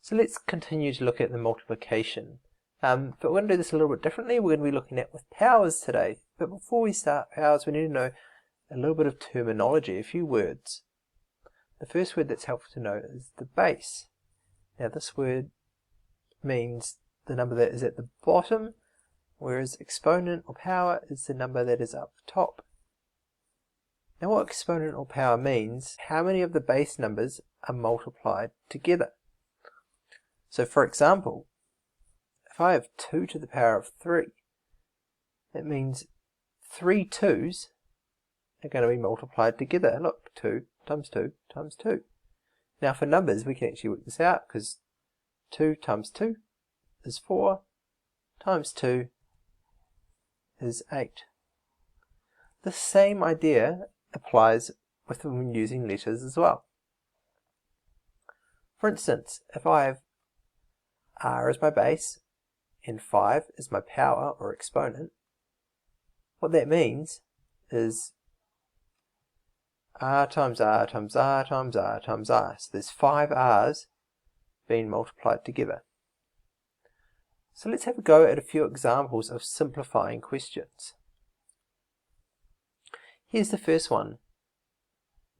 So let's continue to look at the multiplication. But we're going to do this a little bit differently. We're going to be looking at with powers today. But before we start powers, we need to know a little bit of terminology, a few words. The first word that's helpful to know is the base. Now this word means the number that is at the bottom, whereas exponent or power is the number that is up top. Now what exponent or power means, how many of the base numbers are multiplied together. So for example, if I have 2 to the power of 3, that means 3 2's are going to be multiplied together. Look, 2 times 2 times 2. Now for numbers we can actually work this out, because 2 times 2 is 4, times 2 is 8. The same idea applies with when using letters as well. For instance, if I have r as my base and 5 is my power or exponent, what that means is r times r times r times r times r. So there's 5 r's being multiplied together. So let's have a go at a few examples of simplifying questions. Here's the first one.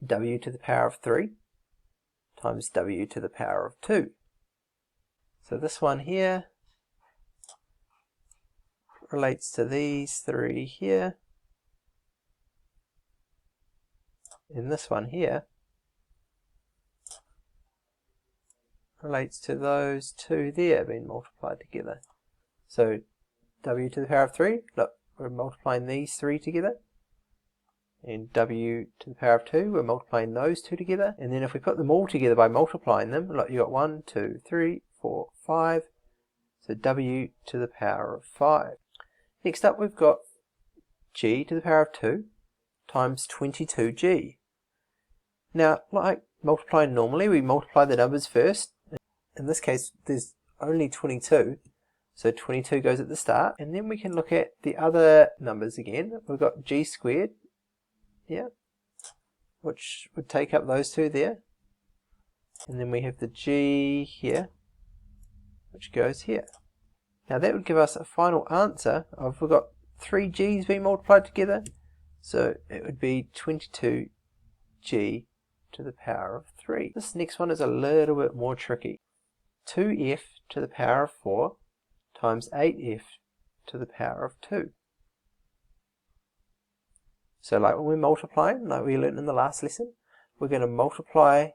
W to the power of 3 times w to the power of 2. So this one here relates to these 3 here, and this one here relates to those 2 there being multiplied together. So w to the power of 3, look, we're multiplying these 3 together, and w to the power of 2, we're multiplying those 2 together, and then if we put them all together by multiplying them, look, you got 1, 2, 3, 4, 5, so w to the power of 5. Next up we've got g to the power of 2 times 22g. Now, like multiplying normally, we multiply the numbers first. In this case there's only 22, so 22 goes at the start, and then we can look at the other numbers again. We've got g squared, yeah, which would take up those 2 there, and then we have the g here, which goes here. Now that would give us a final answer of, we've got 3 g's being multiplied together, so it would be 22g to the power of 3. This next one is a little bit more tricky. 2f to the power of 4 times 8f to the power of 2. So like when we're multiplying, like we learned in the last lesson, we're going to multiply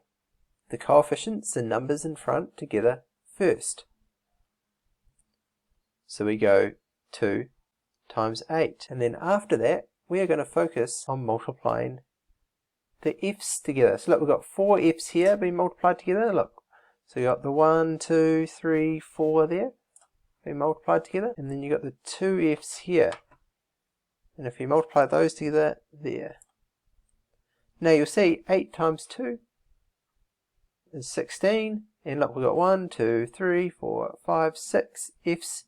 the coefficients, the numbers in front, together first. So we go 2 times 8, and then after that we are going to focus on multiplying the f's together. So look, we've got 4 f's here being multiplied together, look. So you got the 1, 2, 3, 4 there being multiplied together, and then you got the 2 f's here. And if you multiply those together, there. Now you'll see 8 times 2 is 16, and look, we've got 1, 2, 3, 4, 5, 6 f's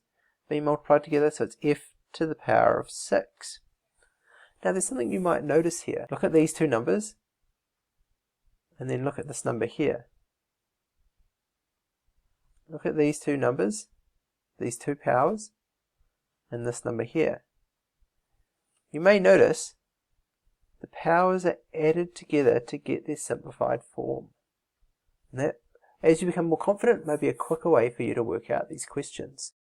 being multiplied together, so it's f to the power of 6. Now there's something you might notice here. Look at these 2 numbers, and then look at this number here. Look at these 2 numbers, these 2 powers, and this number here. You may notice the powers are added together to get their simplified form. And that, as you become more confident, may be a quicker way for you to work out these questions.